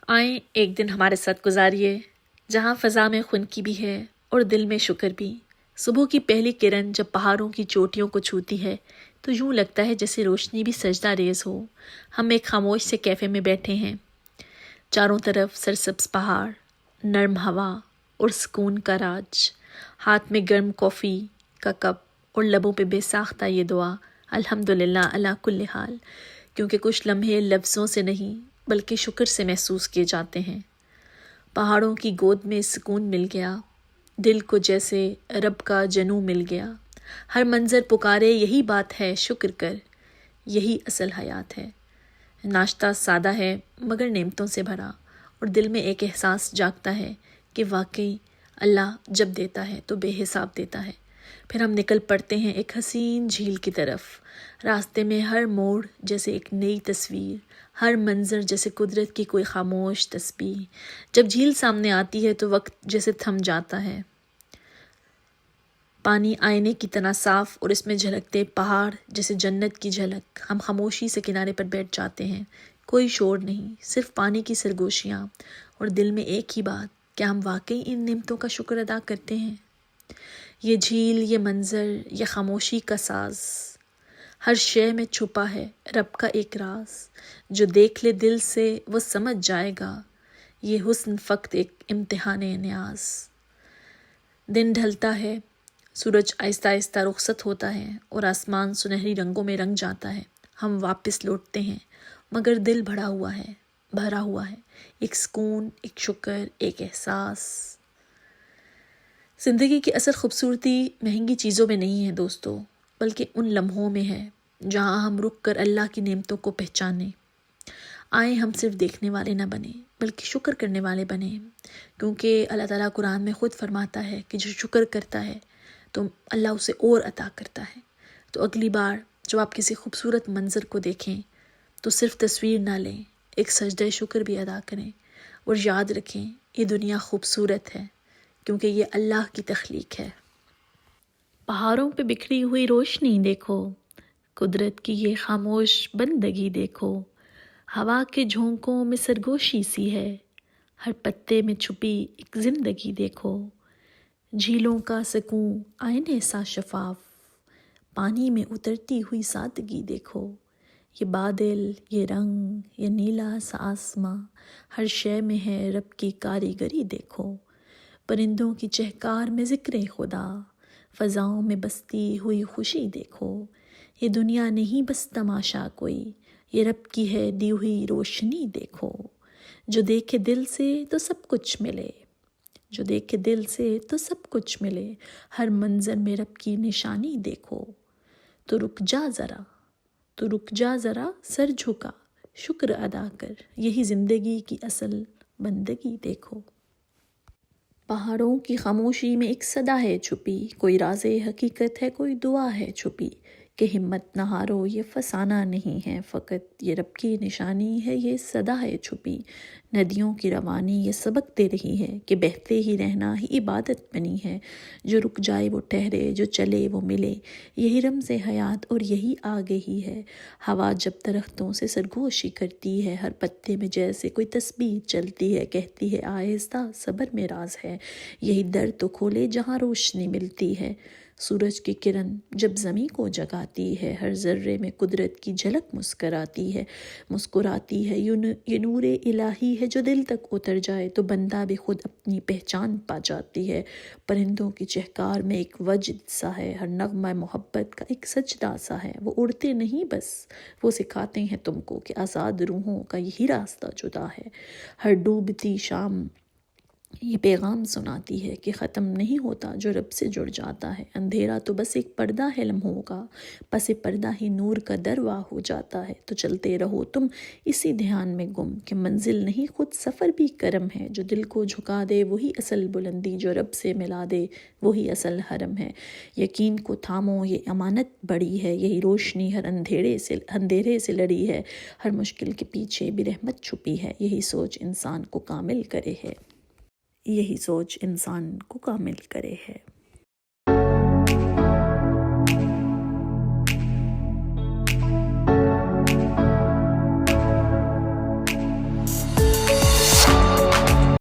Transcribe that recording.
آئیں ایک دن ہمارے ساتھ گزاریے جہاں فضا میں خنکی بھی ہے اور دل میں شکر بھی۔ صبح کی پہلی کرن جب پہاڑوں کی چوٹیوں کو چھوتی ہے تو یوں لگتا ہے جیسے روشنی بھی سجدہ ریز ہو۔ ہم ایک خاموش سے کیفے میں بیٹھے ہیں، چاروں طرف سرسبز پہاڑ، نرم ہوا اور سکون کا راج، ہاتھ میں گرم کافی کا کپ اور لبوں پہ بے ساختہ یہ دعا الحمدللہ علی کل حال، کیونکہ کچھ لمحے لفظوں سے نہیں بلکہ شکر سے محسوس کیے جاتے ہیں۔ پہاڑوں کی گود میں سکون مل گیا، دل کو جیسے رب کا جنوں مل گیا۔ ہر منظر پکارے یہی بات ہے شکر کر، یہی اصل حیات ہے۔ ناشتہ سادہ ہے مگر نعمتوں سے بھرا، اور دل میں ایک احساس جاگتا ہے کہ واقعی اللہ جب دیتا ہے تو بے حساب دیتا ہے۔ پھر ہم نکل پڑتے ہیں ایک حسین جھیل کی طرف۔ راستے میں ہر موڑ جیسے ایک نئی تصویر، ہر منظر جیسے قدرت کی کوئی خاموش تسبیح۔ جب جھیل سامنے آتی ہے تو وقت جیسے تھم جاتا ہے، پانی آئینے کی طرح صاف اور اس میں جھلکتے پہاڑ جیسے جنت کی جھلک۔ ہم خاموشی سے کنارے پر بیٹھ جاتے ہیں، کوئی شور نہیں، صرف پانی کی سرگوشیاں، اور دل میں ایک ہی بات، کیا ہم واقعی ان نعمتوں کا شکر ادا کرتے ہیں؟ یہ جھیل، یہ منظر، یہ خاموشی کا ساز، ہر شے میں چھپا ہے رب کا ایک راز۔ جو دیکھ لے دل سے وہ سمجھ جائے گا، یہ حسن فقط ایک امتحان نیاز۔ دن ڈھلتا ہے، سورج آہستہ آہستہ رخصت ہوتا ہے اور آسمان سنہری رنگوں میں رنگ جاتا ہے۔ ہم واپس لوٹتے ہیں مگر دل بھرا ہوا ہے، ایک سکون، ایک شکر، ایک احساس۔ زندگی کی اصل خوبصورتی مہنگی چیزوں میں نہیں ہے دوستو، بلکہ ان لمحوں میں ہے جہاں ہم رک کر اللہ کی نعمتوں کو پہچانیں۔ آئیں ہم صرف دیکھنے والے نہ بنیں بلکہ شکر کرنے والے بنیں، کیونکہ اللہ تعالیٰ قرآن میں خود فرماتا ہے کہ جو شکر کرتا ہے تو اللہ اسے اور عطا کرتا ہے۔ تو اگلی بار جب آپ کسی خوبصورت منظر کو دیکھیں تو صرف تصویر نہ لیں، ایک سجدہ شکر بھی ادا کریں، اور یاد رکھیں یہ دنیا خوبصورت ہے کیونکہ یہ اللہ کی تخلیق ہے۔ پہاڑوں پہ بکھری ہوئی روشنی دیکھو، قدرت کی یہ خاموش بندگی دیکھو، ہوا کے جھونکوں میں سرگوشی سی ہے، ہر پتے میں چھپی ایک زندگی دیکھو، جھیلوں کا سکون آئینے سا شفاف، پانی میں اترتی ہوئی سادگی دیکھو، یہ بادل، یہ رنگ، یہ نیلا سا آسماں، ہر شے میں ہے رب کی کاریگری دیکھو، پرندوں کی چہکار میں ذکر خدا، فضاؤں میں بستی ہوئی خوشی دیکھو، یہ دنیا نہیں بس تماشا کوئی، یہ رب کی ہے دی ہوئی روشنی دیکھو، جو دیکھے دل سے تو سب کچھ ملے، جو دیکھے دل سے تو سب کچھ ملے، ہر منظر میں رب کی نشانی دیکھو، تو رک جا ذرا سر جھکا، شکر ادا کر، یہی زندگی کی اصل بندگی دیکھو۔ پہاڑوں کی خاموشی میں ایک صدا ہے چھپی، کوئی راز حقیقت ہے، کوئی دعا ہے چھپی، کہ ہمت نہ ہارو یہ فسانہ نہیں ہے فقط، یہ رب کی نشانی ہے، یہ صدا ہے چھپی، ندیوں کی روانی یہ سبق دے رہی ہے کہ بہتے ہی رہنا ہی عبادت بنی ہے، جو رک جائے وہ ٹھہرے، جو چلے وہ ملے، یہی رمز حیات اور یہی آگے ہی ہے۔ ہوا جب درختوں سے سرگوشی کرتی ہے، ہر پتے میں جیسے کوئی تسبیح چلتی ہے، کہتی ہے آہستہ صبر میں راز ہے، یہی در تو کھولے جہاں روشنی ملتی ہے، سورج کی کرن جب زمیں کو جگاتی ہے، ہر ذرے میں قدرت کی جھلک مسکراتی ہے، یہ نور الہی ہے جو دل تک اتر جائے تو بندہ بھی خود اپنی پہچان پا جاتی ہے، پرندوں کی چہکار میں ایک وجد سا ہے، ہر نغمہ محبت کا ایک سجدہ سا ہے، وہ اڑتے نہیں بس، وہ سکھاتے ہیں تم کو کہ آزاد روحوں کا یہی راستہ جدا ہے، ہر ڈوبتی شام یہ پیغام سناتی ہے کہ ختم نہیں ہوتا جو رب سے جڑ جاتا ہے، اندھیرا تو بس ایک پردہ ہے لمحوں کا، پس پردہ ہی نور کا دروا ہو جاتا ہے، تو چلتے رہو تم اسی دھیان میں گم کہ منزل نہیں خود سفر بھی کرم ہے، جو دل کو جھکا دے وہی اصل بلندی، جو رب سے ملا دے وہی اصل حرم ہے، یقین کو تھامو یہ امانت بڑی ہے، یہی روشنی ہر اندھیرے سے لڑی ہے، ہر مشکل کے پیچھے بھی رحمت چھپی ہے، یہی سوچ انسان کو کامل کرے ہے۔